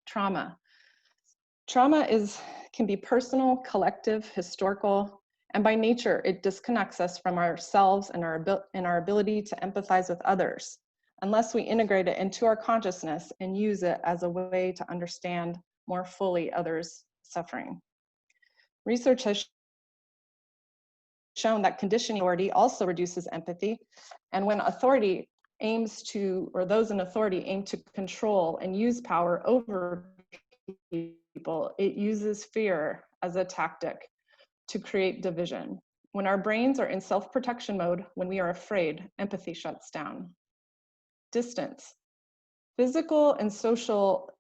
Trauma. Trauma can be personal, collective, historical, and by nature, it disconnects us from ourselves and our ability to empathize with others, unless we integrate it into our consciousness and use it as a way to understand more fully others' suffering. Research has shown that conditioning authority also reduces empathy, and when authority aims to, or those in authority aim to control and use power over people, it uses fear as a tactic to create division. When our brains are in self-protection mode, when we are afraid, empathy shuts down. Distance. Physical and social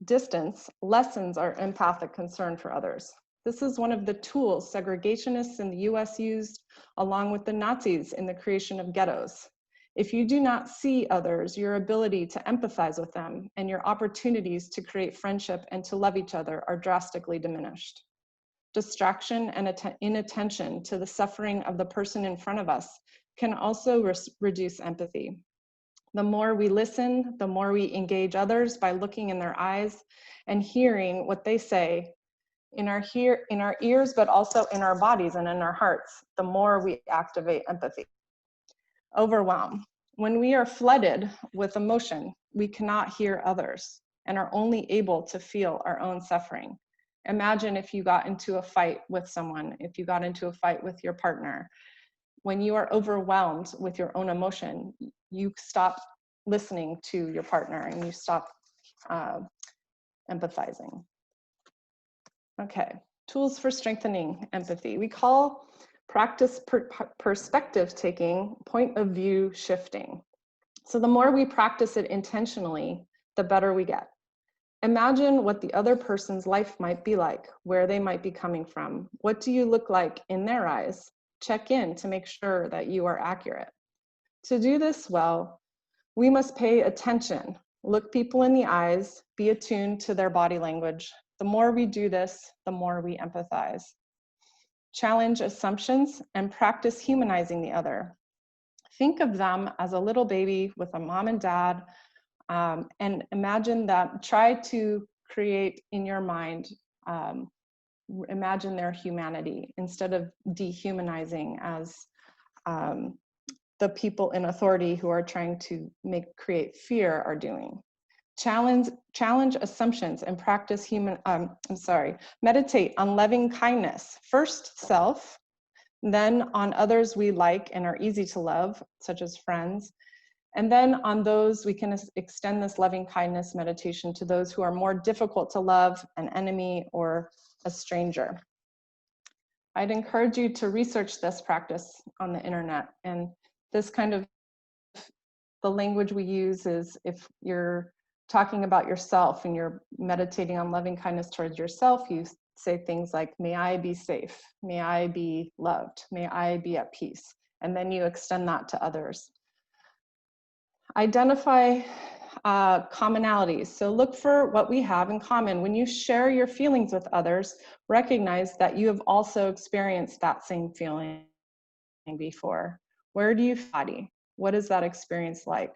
distance lessens our empathic concern for others. This is one of the tools segregationists in the US used along with the Nazis in the creation of ghettos. If you do not see others, your ability to empathize with them and your opportunities to create friendship and to love each other are drastically diminished. Distraction and inattention to the suffering of the person in front of us can also reduce empathy. The more we listen, the more we engage others by looking in their eyes and hearing what they say in our ears, but also in our bodies and in our hearts, the more we activate empathy. Overwhelm. When we are flooded with emotion, we cannot hear others and are only able to feel our own suffering. Imagine if you got into a fight with someone, if you got into a fight with your partner. When you are overwhelmed with your own emotion, you stop listening to your partner and you stop empathizing. Okay, tools for strengthening empathy. We call practice perspective taking point of view shifting. So the more we practice it intentionally, the better we get. Imagine what the other person's life might be like, where they might be coming from. What do you look like in their eyes? Check in to make sure that you are accurate. To do this well, we must pay attention, look people in the eyes, be attuned to their body language. The more we do this, the more we empathize. Challenge assumptions and practice humanizing the other. Think of them as a little baby with a mom and dad, and imagine that, try to create in your mind, imagine their humanity instead of dehumanizing as the people in authority who are trying to create fear are doing. Challenge assumptions and practice meditate on loving kindness. First self, then on others we like and are easy to love, such as friends. And then on those, we can extend this loving kindness meditation to those who are more difficult to love, an enemy or a stranger. I'd encourage you to research this practice on the internet. And this kind of, the language we use is if you're talking about yourself and you're meditating on loving kindness towards yourself, you say things like, may I be safe, may I be loved, may I be at peace. And then you extend that to others. Identify commonalities. So look for what we have in common. When you share your feelings with others, recognize that you have also experienced that same feeling before. Where do you body? What is that experience like?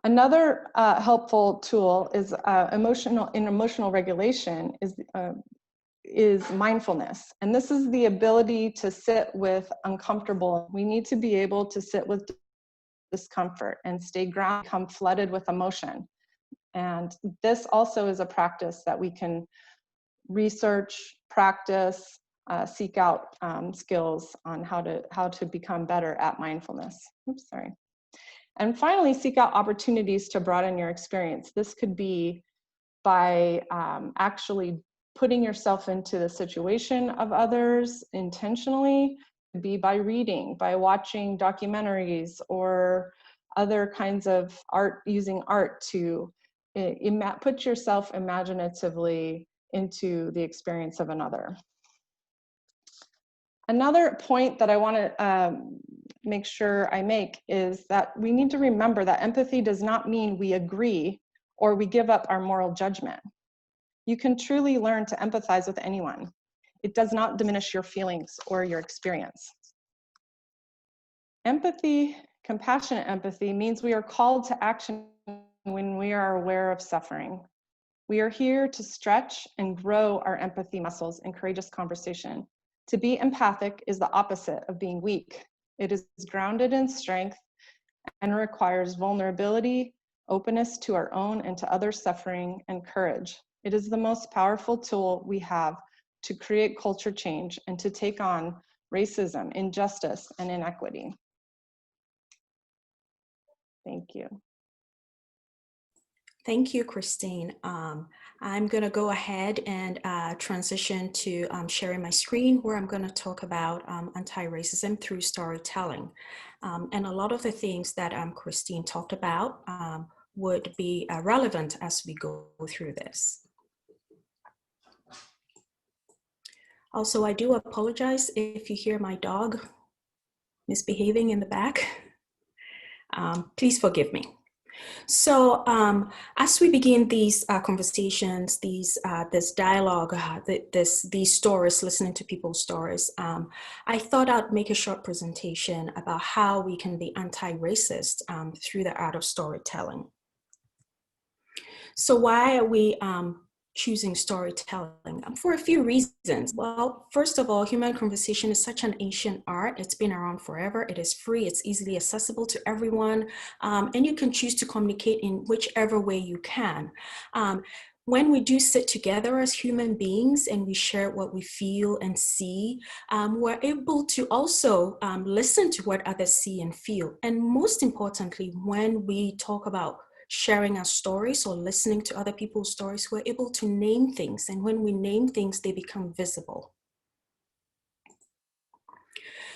Another helpful tool is emotional regulation is mindfulness. And this is the ability to sit with uncomfortable. We need to be able to sit with discomfort and stay grounded, become flooded with emotion. And this also is a practice that we can research, practice, seek out skills on how to become better at mindfulness. Oops, sorry. And finally, seek out opportunities to broaden your experience. This could be by actually putting yourself into the situation of others intentionally. It could be by reading, by watching documentaries or other kinds of art, using art to put yourself imaginatively into the experience of another. Another point that I want to make sure I make is that we need to remember that empathy does not mean we agree or we give up our moral judgment. You can truly learn to empathize with anyone. It does not diminish your feelings or your experience. Empathy, compassionate empathy, means we are called to action when we are aware of suffering. We are here to stretch and grow our empathy muscles in courageous conversation. To be empathic is the opposite of being weak. It is grounded in strength and requires vulnerability, openness to our own and to others' suffering, and courage. It is the most powerful tool we have to create culture change and to take on racism, injustice, and inequity. Thank you. Thank you, Christine. I'm going to go ahead and transition to sharing my screen, where I'm going to talk about anti-racism through storytelling. And a lot of the things that Christine talked about would be relevant as we go through this. Also, I do apologize if you hear my dog misbehaving in the back. Please forgive me. So as we begin these conversations, this dialogue, these stories, listening to people's stories, I thought I'd make a short presentation about how we can be anti-racist through the art of storytelling. So why are we choosing storytelling? For a few reasons. Well, first of all, human conversation is such an ancient art. It's been around forever. It is free. It's easily accessible to everyone. And you can choose to communicate in whichever way you can. When we do sit together as human beings and we share what we feel and see, we're able to also listen to what others see and feel. And most importantly, when we talk about sharing our stories or listening to other people's stories, we're able to name things. And when we name things, they become visible.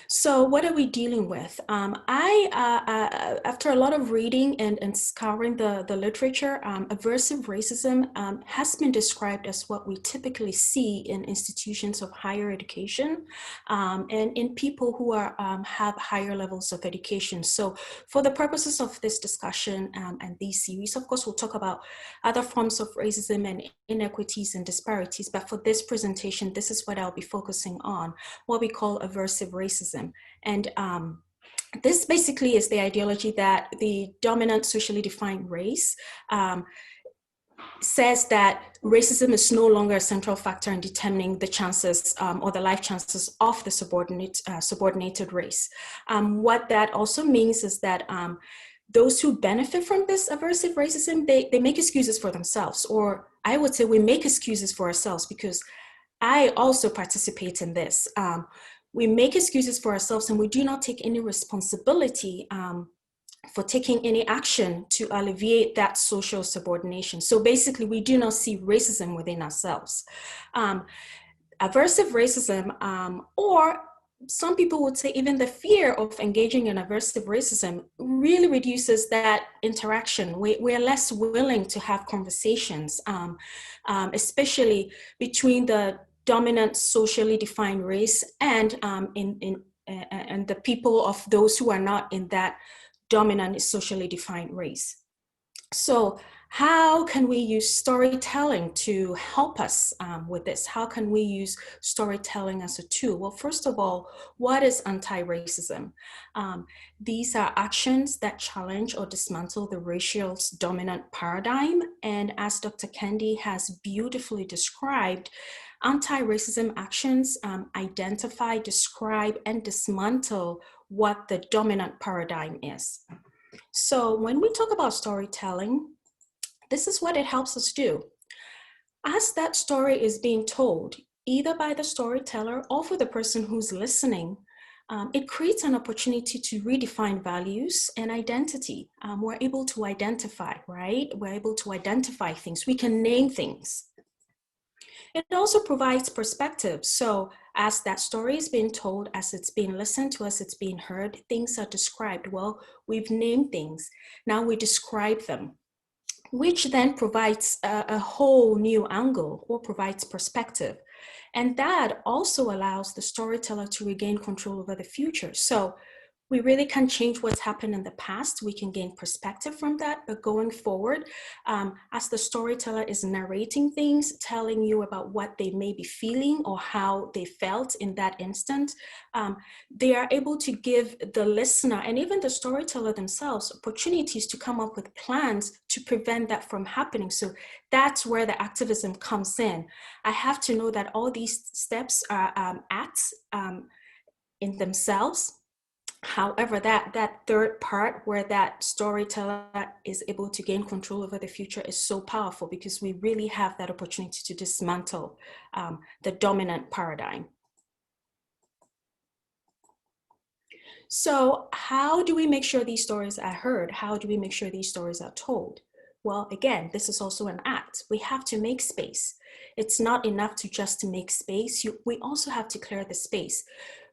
So what are we dealing with? After a lot of reading and scouring the literature, aversive racism has been described as what we typically see in institutions of higher education and in people who have higher levels of education. So for the purposes of this discussion and these series, of course, we'll talk about other forms of racism and inequities and disparities. But for this presentation, this is what I'll be focusing on, what we call aversive racism. And this basically is the ideology that the dominant socially defined race says that racism is no longer a central factor in determining the chances or the life chances of the subordinated race. What that also means is that those who benefit from this aversive racism, they make excuses for themselves, or I would say we make excuses for ourselves, because I also participate in this. We make excuses for ourselves and we do not take any responsibility for taking any action to alleviate that social subordination. So basically, we do not see racism within ourselves. Aversive racism, or some people would say even the fear of engaging in aversive racism, really reduces that interaction. We're less willing to have conversations, especially between the dominant socially defined race and and the people of those who are not in that dominant socially defined race. So how can we use storytelling to help us with this? How can we use storytelling as a tool? Well, first of all, what is anti-racism? These are actions that challenge or dismantle the racial dominant paradigm. And as Dr. Kendi has beautifully described, anti-racism actions identify, describe, and dismantle what the dominant paradigm is. So when we talk about storytelling, this is what it helps us do. As that story is being told, either by the storyteller or for the person who's listening, it creates an opportunity to redefine values and identity. We're able to identify, right? We're able to identify things. We can name things. It also provides perspective. So as that story is being told, as it's being listened to, as it's being heard, things are described. Well, we've named things. Now we describe them, which then provides a whole new angle or provides perspective. And that also allows the storyteller to regain control over the future. So We really can't change what's happened in the past. We can gain perspective from that, but going forward, as the storyteller is narrating things, telling you about what they may be feeling or how they felt in that instant, they are able to give the listener and even the storyteller themselves opportunities to come up with plans to prevent that from happening. So that's where the activism comes in. I have to know that all these steps are acts in themselves. However, that third part where that storyteller is able to gain control over the future is so powerful, because we really have that opportunity to dismantle the dominant paradigm. So how do we make sure these stories are heard? How do we make sure these stories are told? Well, again, this is also an act. We have to make space. It's not enough to just make space. We also have to clear the space.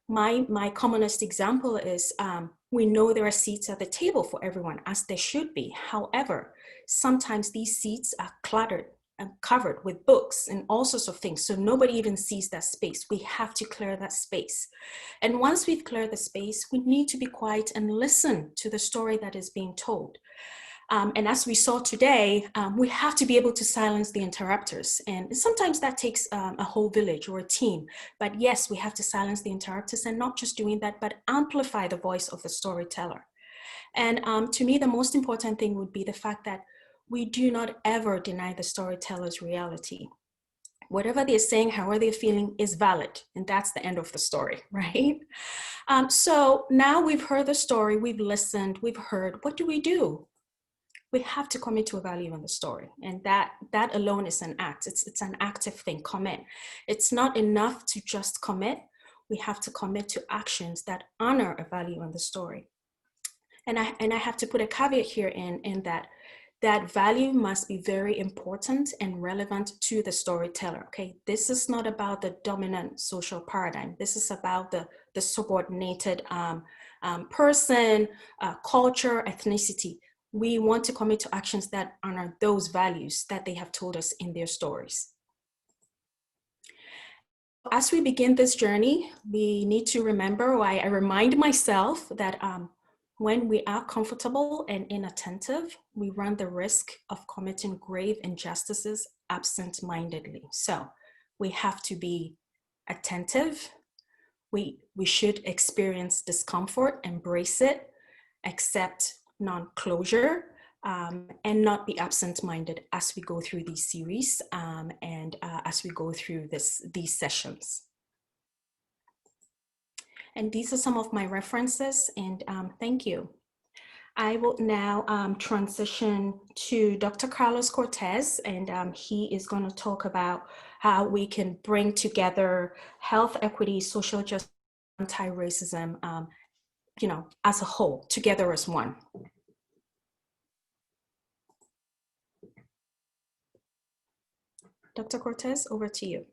My commonest example is we know there are seats at the table for everyone, as there should be. However, sometimes these seats are cluttered and covered with books and all sorts of things, so nobody even sees that space. We have to clear that space. And once we've cleared the space, we need to be quiet and listen to the story that is being told. And as we saw today, we have to be able to silence the interrupters. And sometimes that takes a whole village or a team. But yes, we have to silence the interrupters, and not just doing that, but amplify the voice of the storyteller. And to me, the most important thing would be the fact that we do not ever deny the storyteller's reality. Whatever they're saying, however they're feeling, is valid. And that's the end of the story, right? So now we've heard the story, we've listened, we've heard. What do? We have to commit to a value in the story. And that alone is an act. It's an active thing, commit. It's not enough to just commit. We have to commit to actions that honor a value in the story. And I have to put a caveat here in that value must be very important and relevant to the storyteller, okay? This is not about the dominant social paradigm. This is about the subordinated person, culture, ethnicity. We want to commit to actions that honor those values that they have told us in their stories. As we begin this journey, we need to remember, or I remind myself that when we are comfortable and inattentive, we run the risk of committing grave injustices absent-mindedly. So we have to be attentive. We should experience discomfort, embrace it, accept non-closure, and not be absent-minded as we go through these series and as we go through these sessions. And these are some of my references, and thank you. I will now transition to Dr. Carlos Cortez, and he is going to talk about how we can bring together health equity, social justice, anti-racism, as a whole, together as one. Dr. Cortez, over to you.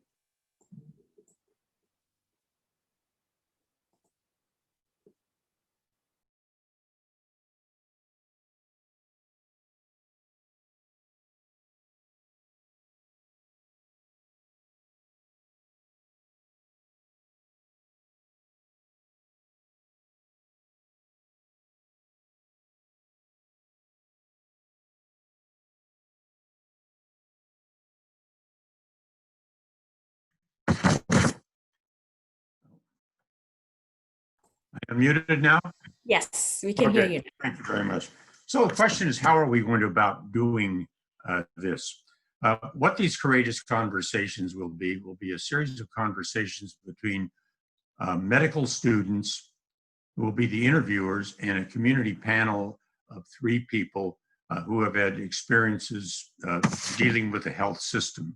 I'm muted now? Yes, we can hear you. Thank you very much. So the question is, how are we going to about doing this? What these courageous conversations will be a series of conversations between medical students, who will be the interviewers, and a community panel of 3 people who have had experiences dealing with the health system,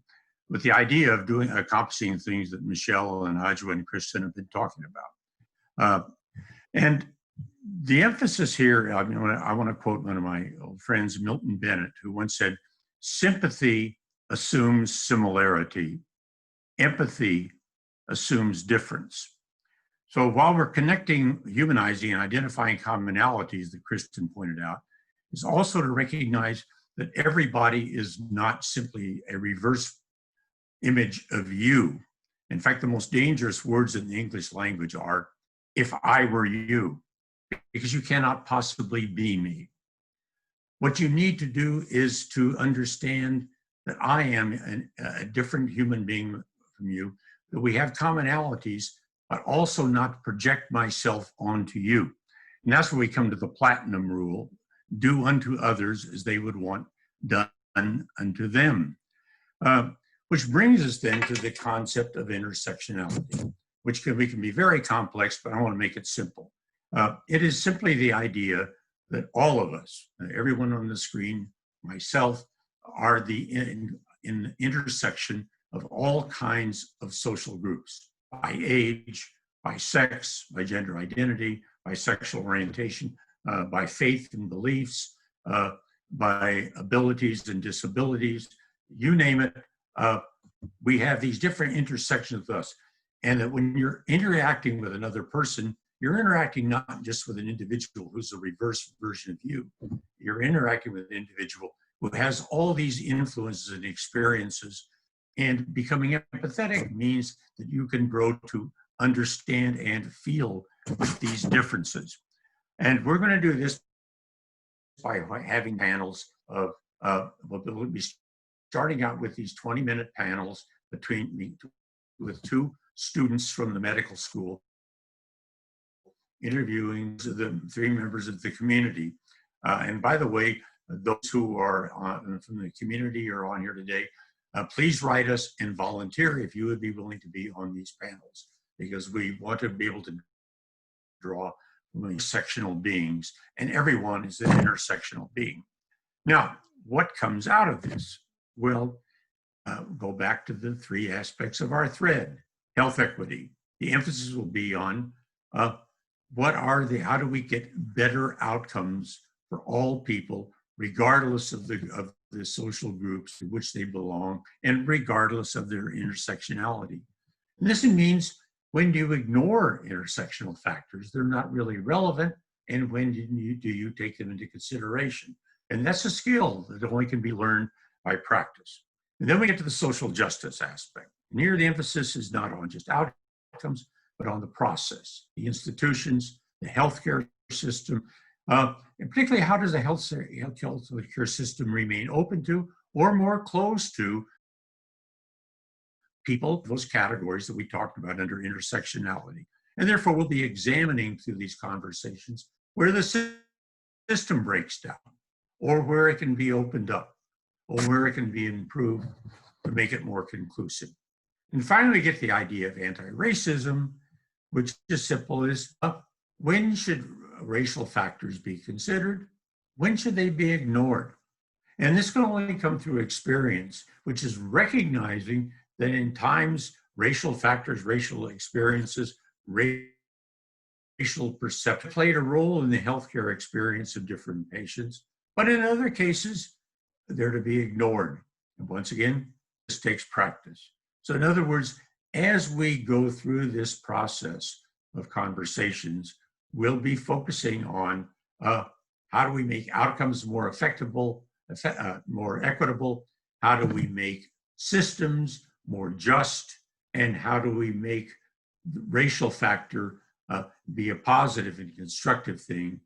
with the idea of accomplishing things that Michelle and Ajwa and Kristen have been talking about. And the emphasis here, I want to quote one of my old friends, Milton Bennett, who once said, "Sympathy assumes similarity. Empathy assumes difference." So while we're connecting, humanizing, and identifying commonalities that Kristen pointed out, is also to recognize that everybody is not simply a reverse image of you. In fact, the most dangerous words in the English language are, "if I were you." because you cannot possibly be me. What you need to do is to understand that I am a different human being from you, that we have commonalities, but also not project myself onto you. And that's where we come to the platinum rule: do unto others as they would want done unto them. Which brings us then to the concept of intersectionality, which we can be very complex, but I want to make it simple. It is simply the idea that all of us, everyone on the screen, myself, are in the intersection of all kinds of social groups, by age, by sex, by gender identity, by sexual orientation, by faith and beliefs, by abilities and disabilities, you name it. We have these different intersections with us. And that when you're interacting with another person, you're interacting not just with an individual who's a reverse version of you. You're interacting with an individual who has all these influences and experiences. And becoming empathetic means that you can grow to understand and feel these differences. And we're going to do this by having panels of, we'll be starting out with these 20-minute panels with two students from the medical school, interviewing the three members of the community. And by the way, those who are from the community are on here today, please write us and volunteer if you would be willing to be on these panels, because we want to be able to draw intersectional beings, and everyone is an intersectional being. Now, what comes out of this? Well, go back to the three aspects of our thread: health equity. The emphasis will be on how do we get better outcomes for all people, regardless of the social groups to which they belong, and regardless of their intersectionality. And this means, when do you ignore intersectional factors? They're not really relevant. And when do you take them into consideration? And that's a skill that only can be learned by practice. And then we get to the social justice aspect. And here the emphasis is not on just outcomes, but on the process, the institutions, the healthcare system, and particularly how does the healthcare system remain open to or more close to people, those categories that we talked about under intersectionality. And therefore, we'll be examining through these conversations where the system breaks down, or where it can be opened up, or where it can be improved to make it more conclusive. And finally, we get the idea of anti-racism, which is simple as when should racial factors be considered? When should they be ignored? And this can only come through experience, which is recognizing that in times, racial factors, racial experiences, racial perception played a role in the healthcare experience of different patients, but in other cases, they're to be ignored. And once again, this takes practice. So in other words, as we go through this process of conversations, we'll be focusing on how do we make outcomes more more equitable? How do we make systems more just? And how do we make the racial factor be a positive and constructive thing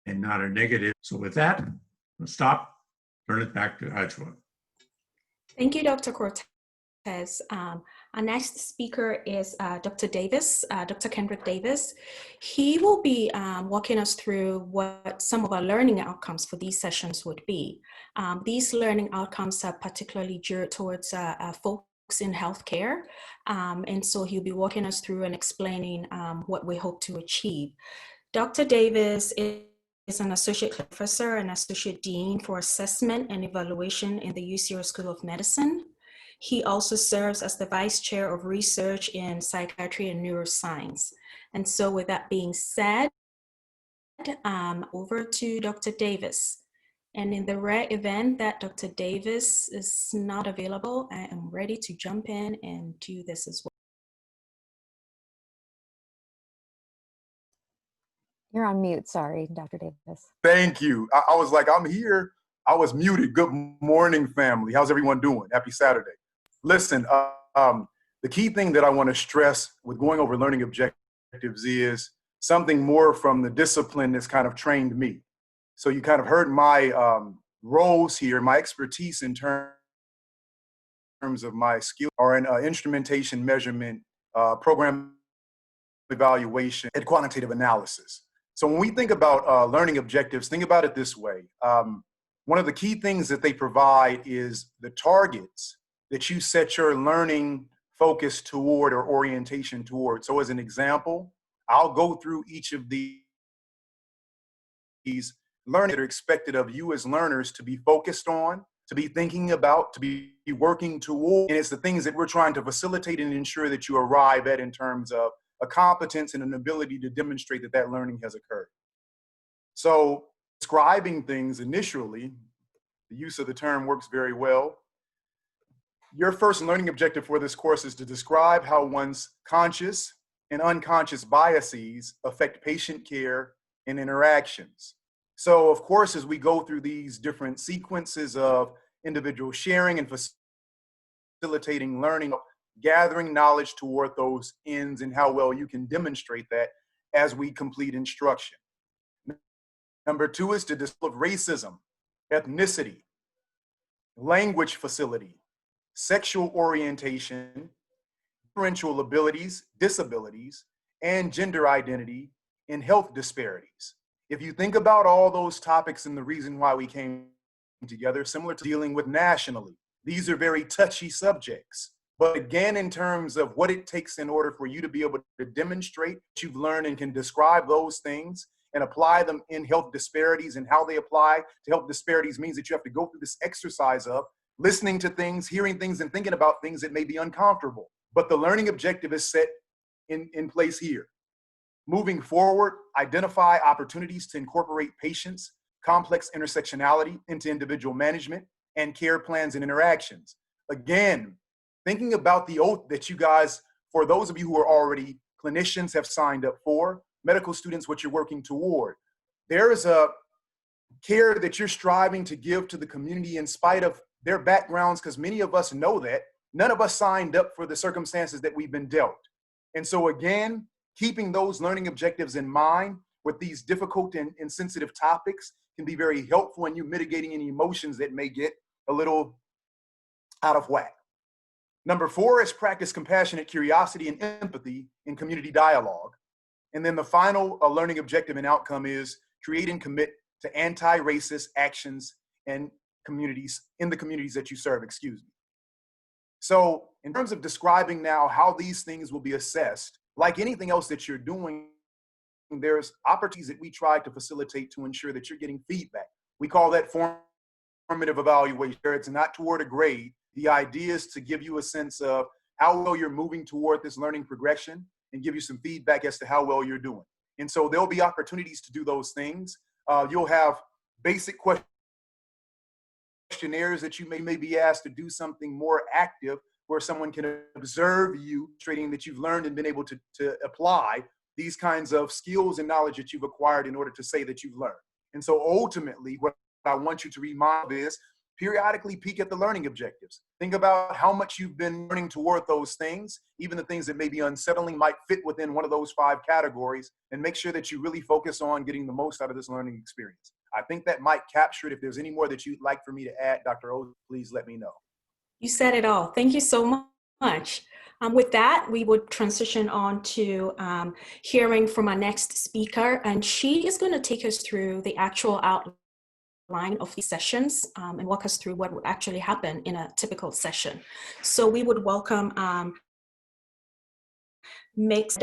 and not a negative? So with that, I'll stop, turn it back to Ajwa. Thank you, Dr. Cortez. Our next speaker is Dr. Davis, Dr. Kendrick Davis. He will be walking us through what some of our learning outcomes for these sessions would be. These learning outcomes are particularly geared towards folks in healthcare. And so he'll be walking us through and explaining what we hope to achieve. Dr. Davis is an associate professor and associate dean for assessment and evaluation in the UCR School of Medicine. He also serves as the vice chair of research in psychiatry and neuroscience. And so with that being said, over to Dr. Davis. And in the rare event that Dr. Davis is not available, I am ready to jump in and do this as well. You're on mute, sorry, Dr. Davis. Thank you. I was like, I'm here. I was muted. Good morning, family. How's everyone doing? Happy Saturday. Listen, the key thing that I want to stress with going over learning objectives is something more from the discipline that's kind of trained me. So you kind of heard my roles here, my expertise in terms of my skill are in instrumentation measurement, program evaluation, and quantitative analysis. So when we think about learning objectives, think about it this way. One of the key things that they provide is the targets that you set your learning focus toward or orientation toward. So as an example, I'll go through each of these learning that are expected of you as learners to be focused on, to be thinking about, to be working toward. And it's the things that we're trying to facilitate and ensure that you arrive at in terms of a competence and an ability to demonstrate that that learning has occurred. So describing things initially, the use of the term works very well. Your first learning objective for this course is to describe how one's conscious and unconscious biases affect patient care and interactions. So of course, as we go through these different sequences of individual sharing and facilitating learning, gathering knowledge toward those ends and how well you can demonstrate that as we complete instruction. Number two is to discuss racism, ethnicity, language facility, sexual orientation, differential abilities, disabilities, and gender identity and health disparities. If you think about all those topics and the reason why we came together, similar to dealing with nationally, these are very touchy subjects. But again, in terms of what it takes in order for you to be able to demonstrate what you've learned and can describe those things and apply them in health disparities, and how they apply to health disparities means that you have to go through this exercise of listening to things, hearing things, and thinking about things that may be uncomfortable. But the learning objective is set in place here. Moving forward, identify opportunities to incorporate patients' complex intersectionality into individual management and care plans and interactions. Again, thinking about the oath that you guys, for those of you who are already clinicians, have signed up for, medical students, what you're working toward. There is a care that you're striving to give to the community in spite of their backgrounds, because many of us know that none of us signed up for the circumstances that we've been dealt. And so again, keeping those learning objectives in mind with these difficult and sensitive topics can be very helpful in you mitigating any emotions that may get a little out of whack. Number four is practice compassionate curiosity and empathy in community dialogue. And then the final learning objective and outcome is create and commit to anti-racist actions and communities in the communities that you serve, So in terms of describing now how these things will be assessed, like anything else that you're doing, there's opportunities that we try to facilitate to ensure that you're getting feedback. We call that formative evaluation. It's not toward a grade. The idea is to give you a sense of how well you're moving toward this learning progression and give you some feedback as to how well you're doing. And so there'll be opportunities to do those things. You'll have basic questionnaires that you may be asked to do something more active where someone can observe you, trading that you've learned and been able to apply these kinds of skills and knowledge that you've acquired in order to say that you've learned. And so ultimately, what I want you to remind is periodically peek at the learning objectives. Think about how much you've been learning toward those things. Even the things that may be unsettling might fit within one of those 5 categories, and make sure that you really focus on getting the most out of this learning experience. I think that might capture it. If there's any more that you'd like for me to add, Dr. O, please let me know. You said it all. Thank you so much. With that, we would transition on to hearing from our next speaker, and she is going to take us through the actual outline of these sessions and walk us through what would actually happen in a typical session. So we would welcome Mix.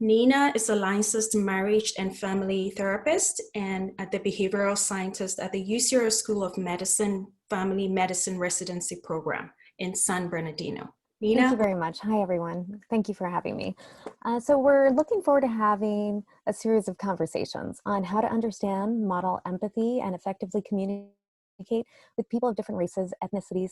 Nina is a licensed marriage and family therapist and the behavioral scientist at the UCR School of Medicine Family Medicine Residency Program in San Bernardino. Nina? Thank you very much. Hi, everyone. Thank you for having me. So we're looking forward to having a series of conversations on how to understand, model empathy, and effectively communicate with people of different races, ethnicities,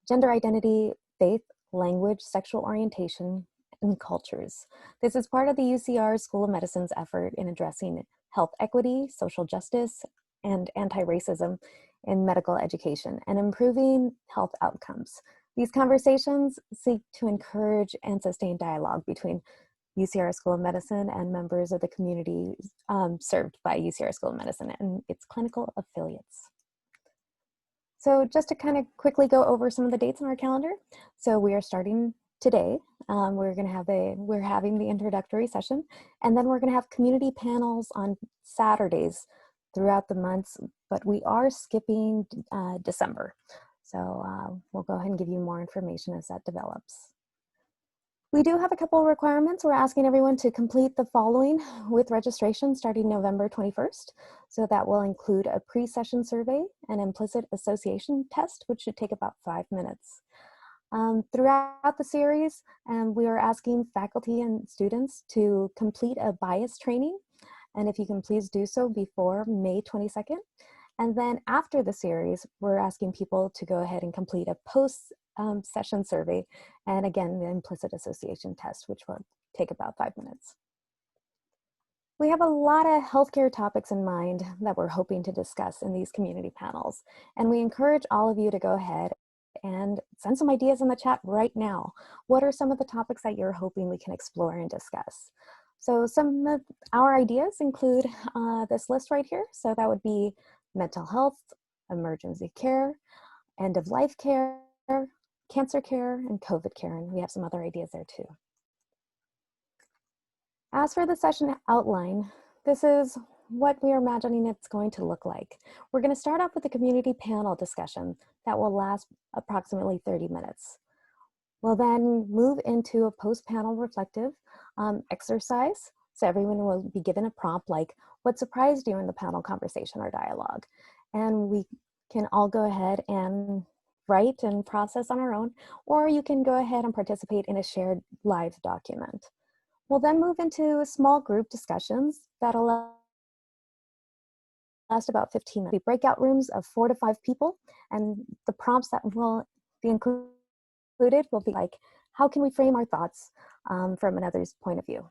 gender identity, faith, language, sexual orientation, and cultures. This is part of the UCR School of Medicine's effort in addressing health equity, social justice, and anti-racism in medical education and improving health outcomes. These conversations seek to encourage and sustain dialogue between UCR School of Medicine and members of the community served by UCR School of Medicine and its clinical affiliates. So just to kind of quickly go over some of the dates on our calendar. So we are starting today. We're having the introductory session, and then we're going to have community panels on Saturdays throughout the months, but we are skipping December. So we'll go ahead and give you more information as that develops. We do have a couple of requirements. We're asking everyone to complete the following with registration starting November 21st. So that will include a pre-session survey, an implicit association test, which should take about 5 minutes. Throughout the series, we are asking faculty and students to complete a bias training. And if you can please do so before May 22nd. And then after the series, we're asking people to go ahead and complete a post-session survey. And again, the implicit association test, which will take about 5 minutes. We have a lot of healthcare topics in mind that we're hoping to discuss in these community panels. And we encourage all of you to go ahead and send some ideas in the chat right now. What are some of the topics that you're hoping we can explore and discuss? So some of our ideas include this list right here. So that would be mental health, emergency care, end-of-life care, cancer care, and COVID care. And we have some other ideas there too. As for the session outline, this is what we are imagining it's going to look like. We're going to start off with a community panel discussion that will last approximately 30 minutes. We'll then move into a post-panel reflective exercise. So everyone will be given a prompt like, what surprised you in the panel conversation or dialogue? And we can all go ahead and write and process on our own, or you can go ahead and participate in a shared live document. We'll then move into small group discussions that'll last about 15 minutes. Breakout rooms of 4 to 5 people, and the prompts that will be included will be like, how can we frame our thoughts from another's point of view?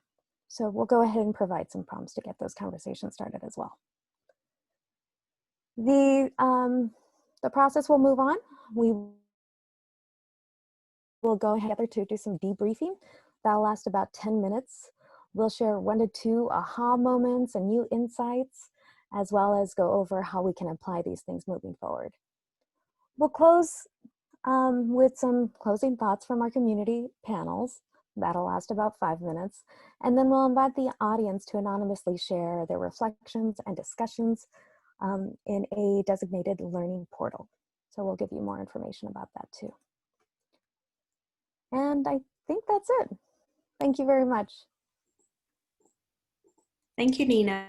So we'll go ahead and provide some prompts to get those conversations started as well. The process will move on. We will go ahead to do some debriefing. That'll last about 10 minutes. We'll share 1 to 2 aha moments and new insights, as well as go over how we can apply these things moving forward. We'll close with some closing thoughts from our community panels. That'll last about 5 minutes. And then we'll invite the audience to anonymously share their reflections and discussions in a designated learning portal. So we'll give you more information about that too. And I think that's it. Thank you very much. Thank you, Nina.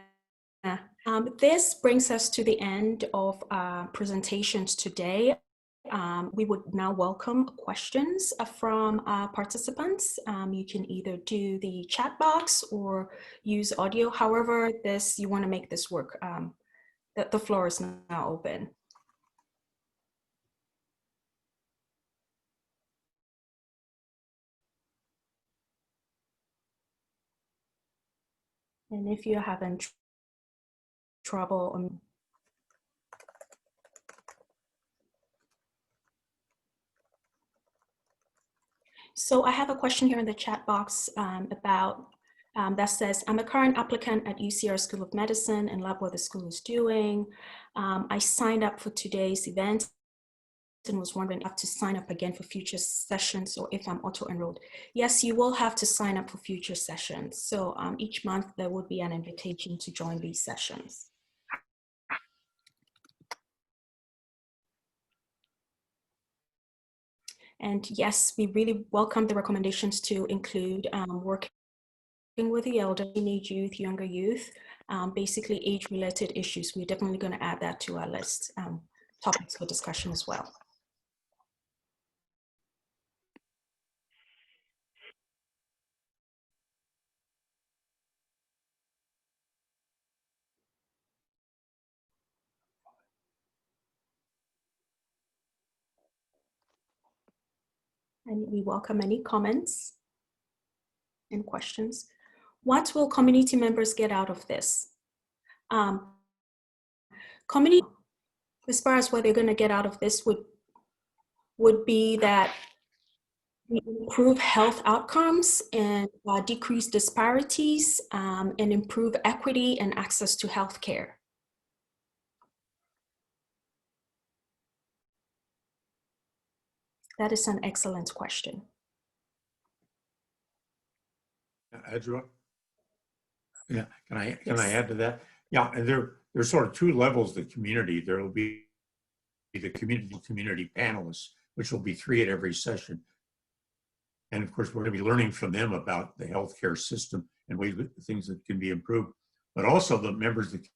This brings us to the end of presentations today. We would now welcome questions from participants. You can either do the chat box or use audio. However, you want to make this work. The floor is now open. And if you're having trouble, so I have a question here in the chat box about that says, I'm a current applicant at UCR School of Medicine and love what the school is doing. I signed up for today's event and was wondering if I have to sign up again for future sessions or if I'm auto-enrolled. Yes, you will have to sign up for future sessions. So each month there would be an invitation to join these sessions. And yes, we really welcome the recommendations to include working with the elderly, teenage youth, younger youth, basically age-related issues. We're definitely going to add that to our list, topics for discussion as well. And we welcome any comments and questions. What will community members get out of this? Community, as far as what they're going to get out of this would be that improve health outcomes and decrease disparities and improve equity and access to health care? That is an excellent question. Adjua? Yeah, can I add to that? Yeah, and there's sort of two levels of the community. There will be the community panelists, which will be 3 at every session. And of course, we're going to be learning from them about the healthcare system and things that can be improved, but also the members of the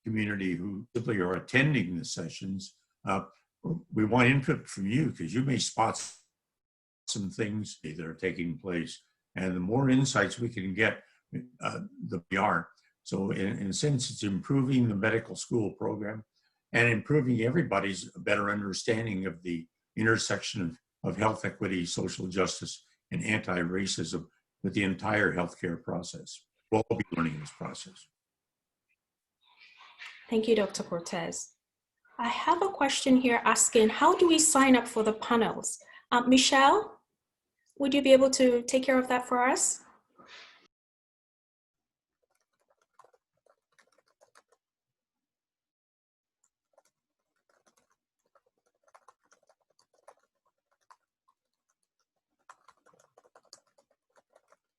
community who simply are attending the sessions. We want input from you because you may spot some things that are taking place. And the more insights we can get, the better. So in a sense, it's improving the medical school program and improving everybody's better understanding of the intersection of health equity, social justice, and anti-racism with the entire healthcare process. We'll all be learning this process. Thank you, Dr. Cortez. I have a question here asking, how do we sign up for the panels? Michelle, would you be able to take care of that for us?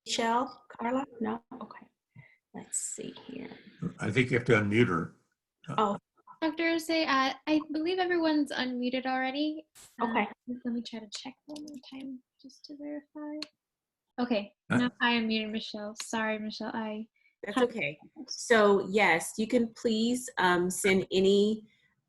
Michelle, Carla? No? Okay. Let's see here. I think you have to unmute her. Oh, Dr. Say, I believe everyone's unmuted already. okay. Let me try to check one more time just to verify. Okay, now I unmuted Michelle. Sorry, Michelle. That's okay. So yes, you can please send any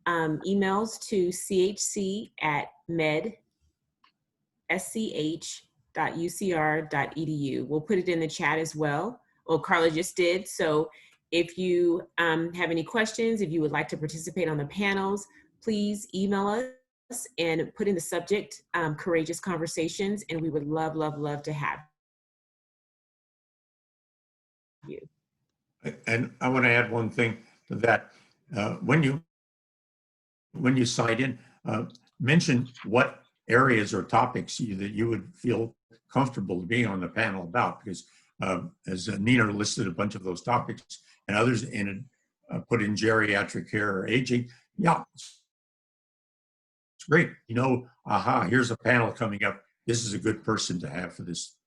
emails to chc@med.ucr.edu. We'll put it in the chat as well. Well, Carla just did. So if you have any questions, if you would like to participate on the panels, please email us and put in the subject, Courageous Conversations, and we would love, love, love to have you. And I want to add one thing to that. When you sign in, mention what areas or topics that you would feel comfortable being on the panel about, because as Nina listed a bunch of those topics and others in it, put in geriatric care or aging. Yeah, it's great. You know, aha, here's a panel coming up. This is a good person to have for this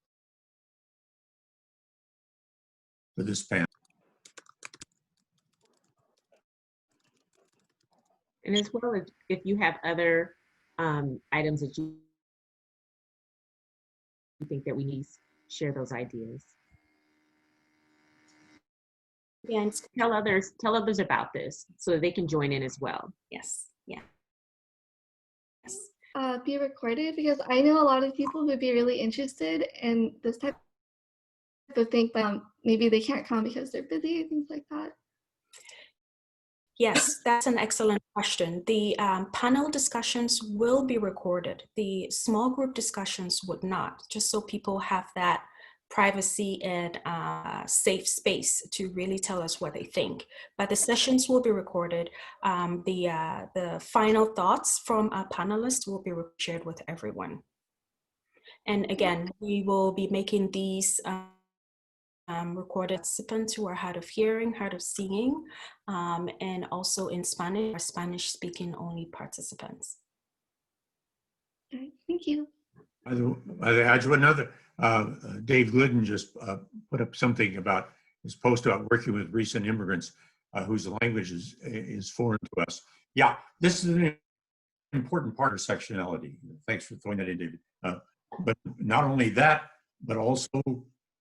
panel. And as well as if you have other items that you think that we need to share those ideas. Yeah, and tell others about this so that they can join in as well. Yes, yeah. Yes. Be recorded, because I know a lot of people would be really interested in this type of thing, but maybe they can't come because they're busy, things like that. Yes, that's an excellent question. The panel discussions will be recorded. The small group discussions would not, just so people have that privacy and safe space to really tell us what they think. But the sessions will be recorded. The final thoughts from our panelists will be shared with everyone. And again, we will be making these recorded participants who are hard of hearing, hard of seeing, and also in Spanish, or Spanish-speaking only participants. Okay, thank you. Another, Dave Glidden just put up something about his post about working with recent immigrants whose language is foreign to us. Yeah, this is an important part of intersectionality. Thanks for throwing that in, David. But not only that, but also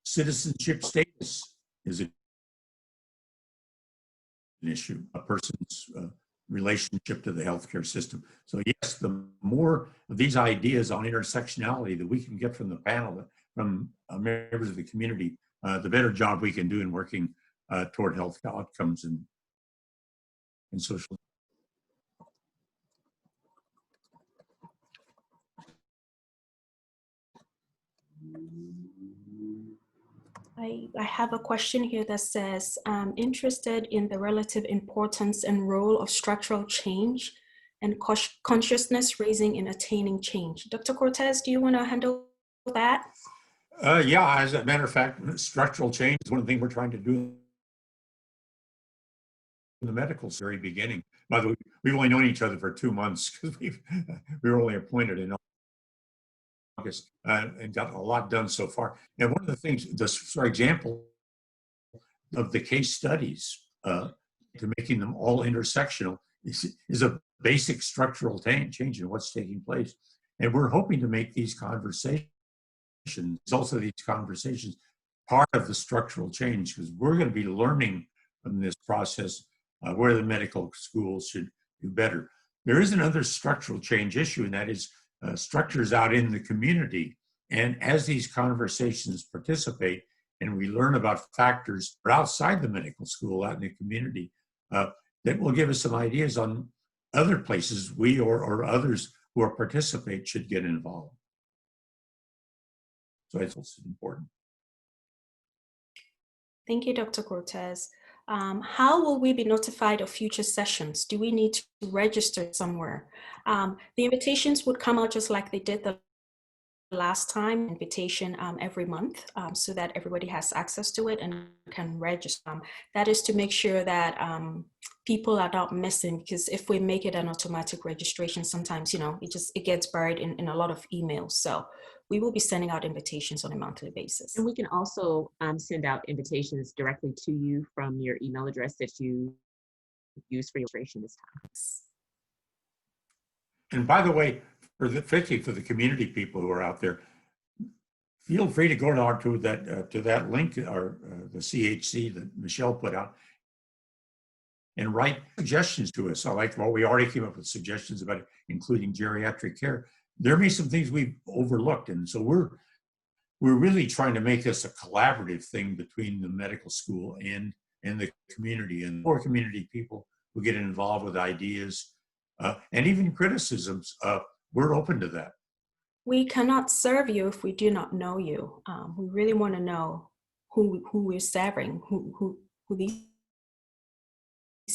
citizenship status is an issue, a person's relationship to the healthcare system. So yes, the more of these ideas on intersectionality that we can get from the panel, from members of the community, the better job we can do in working toward health outcomes and social. I have a question here that says, I'm interested in the relative importance and role of structural change and consciousness raising and attaining change. Dr. Cortez, do you want to handle that? Yeah, as a matter of fact, structural change is one of the things we're trying to do in the medical very beginning. By the way, we've only known each other for 2 months because we were only appointed in August and got a lot done so far. And one of the things, just for example, of the case studies to making them all intersectional is a basic structural change in what's taking place. And we're hoping to make these conversations, also these conversations, part of the structural change, because we're going to be learning from this process where the medical schools should do better. There is another structural change issue, and that is structures out in the community. And as these conversations participate and we learn about factors outside the medical school, out in the community, that will give us some ideas on other places we or others who are participate should get involved. So it's also important. Thank you, Dr. Cortez. How will we be notified of future sessions? Do we need to register somewhere? The invitations would come out just like they did the last time, invitation every month, so that everybody has access to it and can register. That is to make sure that people are not missing, because if we make it an automatic registration, sometimes, you know, it gets buried in a lot of emails. So we will be sending out invitations on a monthly basis. And we can also send out invitations directly to you from your email address that you use for your registration this time. And by the way, particularly for the community people who are out there, feel free to go to that link or the CHC that Michelle put out and write suggestions to us. I like, well, we already came up with suggestions about including geriatric care. There may be some things we've overlooked, and so we're really trying to make this a collaborative thing between the medical school and the community, and more community people who get involved with ideas and even criticisms. We're open to that. We cannot serve you if we do not know you. We really want to know who we're serving, who these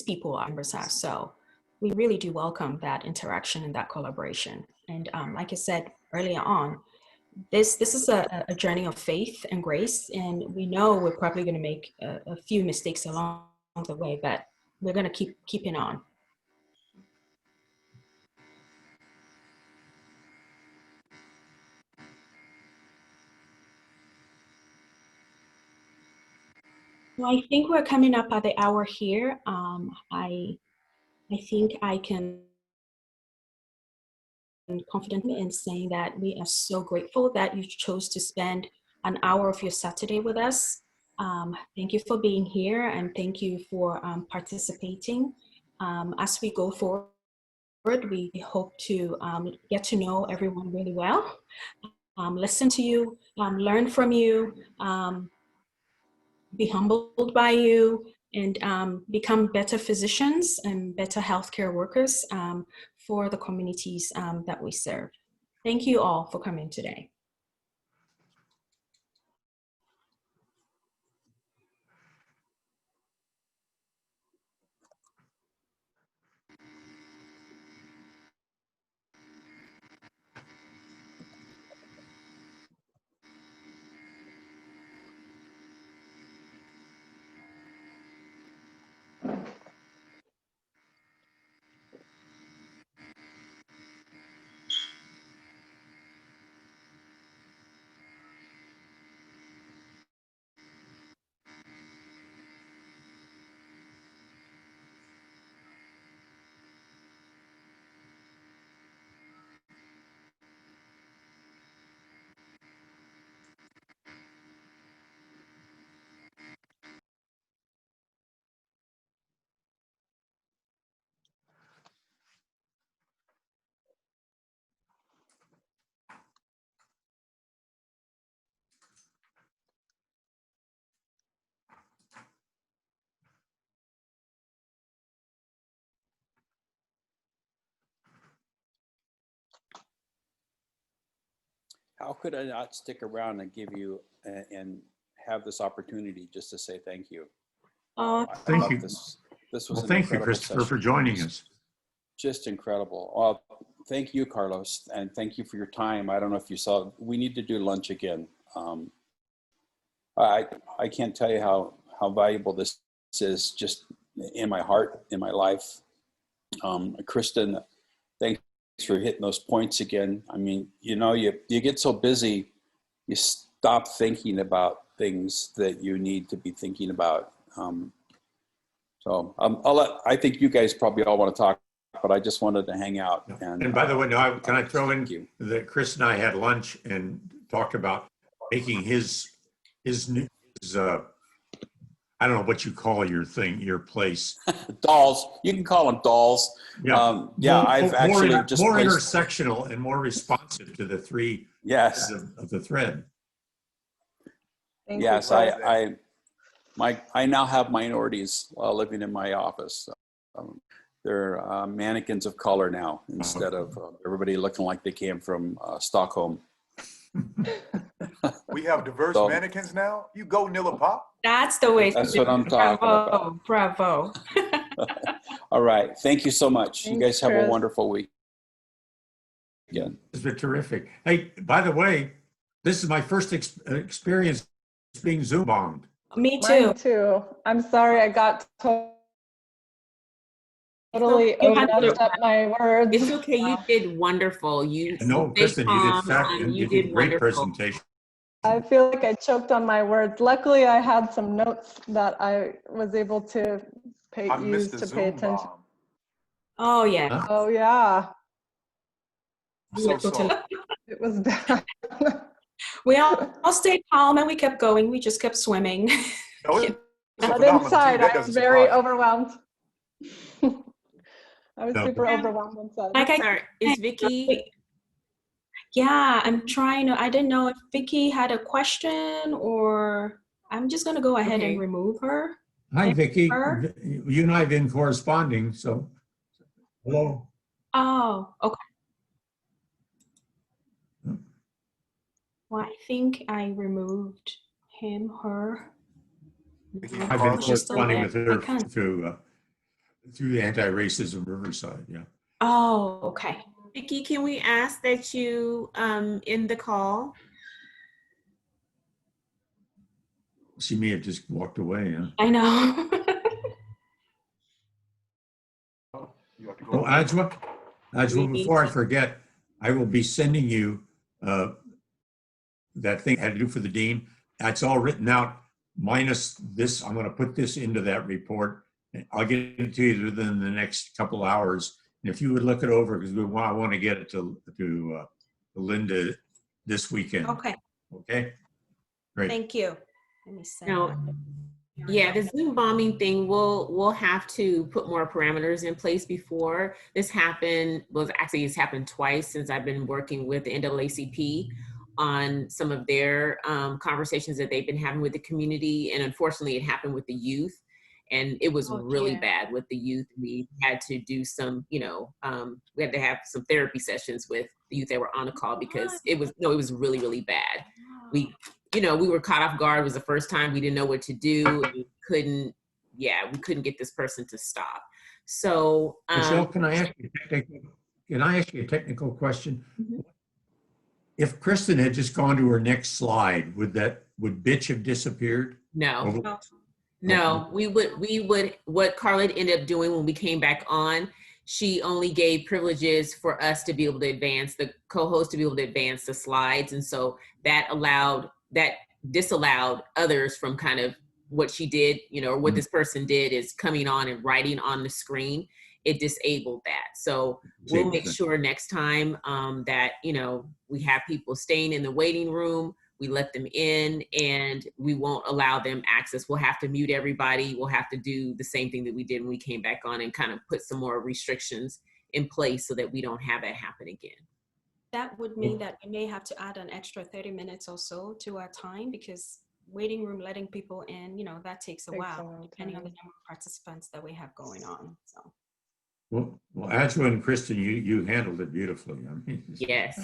people are. So we really do welcome that interaction and that collaboration. And like I said earlier on, this is a journey of faith and grace, and we know we're probably going to make a few mistakes along the way, but we're going to keep keeping on. Well, I think we're coming up at the hour here. I think I can confidently in saying that we are so grateful that you chose to spend an hour of your Saturday with us. Thank you for being here, and thank you for participating. As we go forward, we hope to get to know everyone really well, listen to you, learn from you, be humbled by you, and become better physicians and better healthcare workers for the communities that we serve. Thank you all for coming today. How could I not stick around and give you and have this opportunity just to say thank you? Thank you. This was Well, an thank you, incredible Christopher, session. for joining us. just incredible. Well, thank you, Carlos, and thank you for your time. I don't know if you saw, we need to do lunch again. I can't tell you how valuable this is just in my heart, in my life. Kristen, thanks for hitting those points again. I mean, you know, you get so busy, you stop thinking about things that you need to be thinking about. I think you guys probably all want to talk, but I just wanted to hang out. And by the way, now can I throw in that Chris and I had lunch and talked about making his I don't know what you call your place. Dolls. You can call them dolls. Yeah, I've actually just more placed, intersectional and more responsive to the three yes of the thread. Thank yes you. I now have minorities living in my office. They're mannequins of color now instead of everybody looking like they came from Stockholm. We have diverse mannequins now. You go, Nilla Pop. That's the way. That's what I'm talking about. Bravo. All right. Thank you so much. Thanks, you guys have Chris. a wonderful week. Again. It's been terrific. Hey, by the way, this is my first experience being Zoom bombed. Me too. Mine too. I'm sorry I got totally You handled messed it up my words. It's okay. You did wonderful. You No, stayed Kristen, calm, you did great wonderful. presentation. I feel like I choked on my words. Luckily, I had some notes that I was able to I missed use the to pay Zoom attention. bomb. Oh yeah. Huh? Oh yeah, I'm so sorry. it was bad. We all stayed calm and we kept going. We just kept swimming. No, it's a But phenomenal inside, team. That I was doesn't very surprise me. overwhelmed. I was No. super overwhelmed inside. Like Sorry, is Vicky? Yeah, I'm trying to. I didn't know if Vicky had a question or I'm just gonna go ahead Okay. and remove her. Hi, Vicky. Her? You and I have been corresponding, so hello. Oh, okay. Well, I think I removed him, her. Vicky I've been Carlos. She's still corresponding there. with I her can't. through the anti-racism Riverside. Yeah. Oh, okay. Vicky, can we ask that you end the call? She may have just walked away. Huh? I know. You have to go. Oh, Ajwa, before I forget, I will be sending you that thing I had to do for the dean. That's all written out, minus this. I'm going to put this into that report. I'll get it to you within the next couple hours. And if you would look it over, because I want to get it to Linda this weekend. Okay. Okay. Great. Thank you. Let me send No. that. Yeah, the Zoom bombing thing, we'll have to put more parameters in place before this happened. Well, actually, it's happened twice since I've been working with the NAACP on some of their conversations that they've been having with the community. And unfortunately, it happened with the youth. And it was really bad with the youth. We had to do some, we had to have some therapy sessions with the youth that were on the call because it was really, really bad. We were caught off guard. It was the first time we didn't know what to do. We couldn't get this person to stop. So, Michelle, can I ask you a technical question? Mm-hmm. If Kristen had just gone to her next slide, would bitch have disappeared? No, we would, what Carla ended up doing when we came back on, she only gave privileges for us to be able to advance, the co-host to be able to advance the slides. And so that disallowed others from kind of what she did, or what this person did is coming on and writing on the screen. It disabled that. So we'll make sure next time that, we have people staying in the waiting room, we let them in and we won't allow them access. We'll have to mute everybody. We'll have to do the same thing that we did when we came back on and kind of put some more restrictions in place so that we don't have that happen again. That would mean that we may have to add an extra 30 minutes or so to our time because waiting room, letting people in, that takes a while, depending on the number of participants that we have going on. So. Well, Ajwa and Kristen, you handled it beautifully. I mean, yes.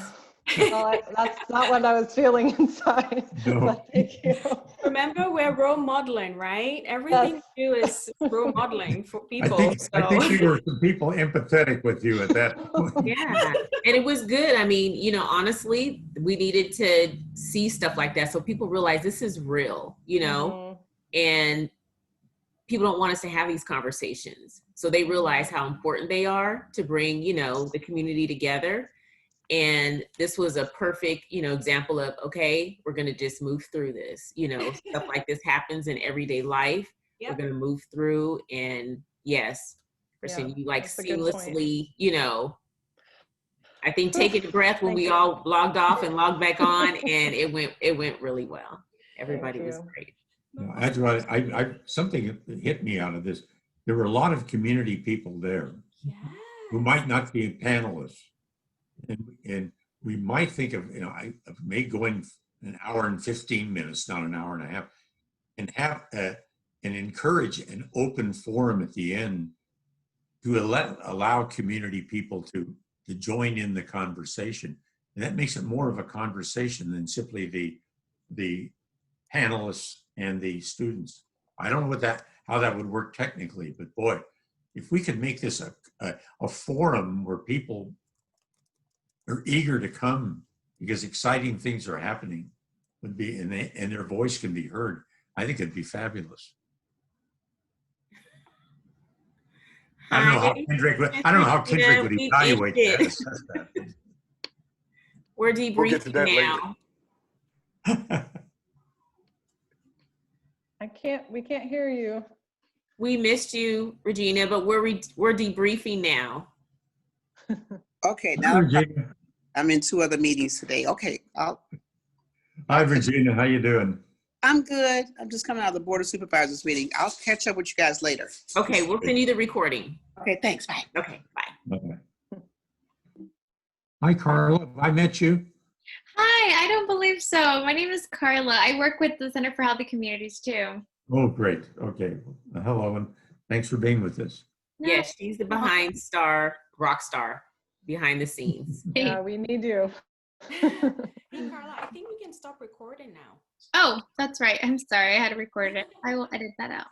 Well, that's not what I was feeling inside. No. But thank you. Remember, we're role modeling, right? Everything we do is role modeling for people. I think we were some people empathetic with you at that point. Yeah, and it was good. I mean, you know, honestly, we needed to see stuff like that so people realize this is real, you know, and people don't want us to have these conversations. So they realize how important they are to bring, you know, the community together. And this was a perfect, you know, example of, okay, we're going to just move through this, you know, stuff like this happens in everyday life. Yep. We're going to move through. And yes, Kristen, you like seamlessly, you know, I think taking a breath when we all logged off and logged back on, and it went really well. Everybody was great. No, that's what something hit me out of this. There were a lot of community people there who might not be panelists. And we might think of, you know, I may go in an hour and 15 minutes, not an hour and a half, and have and encourage an open forum at the end to allow community people to join in the conversation. And that makes it more of a conversation than simply the panelists and the students. I don't know how that would work technically, but boy, if we could make this a forum where people are eager to come because exciting things are happening, would be, and their voice can be heard, I think it'd be fabulous. I don't know how Kendrick would evaluate that, assess that. We're debriefing now. We can't hear you. We missed you, Regina, but we're debriefing now. Okay, now I'm in 2 other meetings today. Okay. Hi, Regina. How you doing? I'm good. I'm just coming out of the Board of Supervisors meeting. I'll catch up with you guys later. Okay, we'll send you the recording. Okay, thanks. Bye. Okay, bye. Okay. Hi, Carla. Have I met you? Hi, I don't believe so. My name is Carla. I work with the Center for Healthy Communities too. Oh, great. Okay. Hello, and thanks for being with us. Yes, she's the rock star behind the scenes. Yeah, we need you. Hey, Carla, I think we can stop recording now. Oh, that's right. I'm sorry. I had to record it. I will edit that out.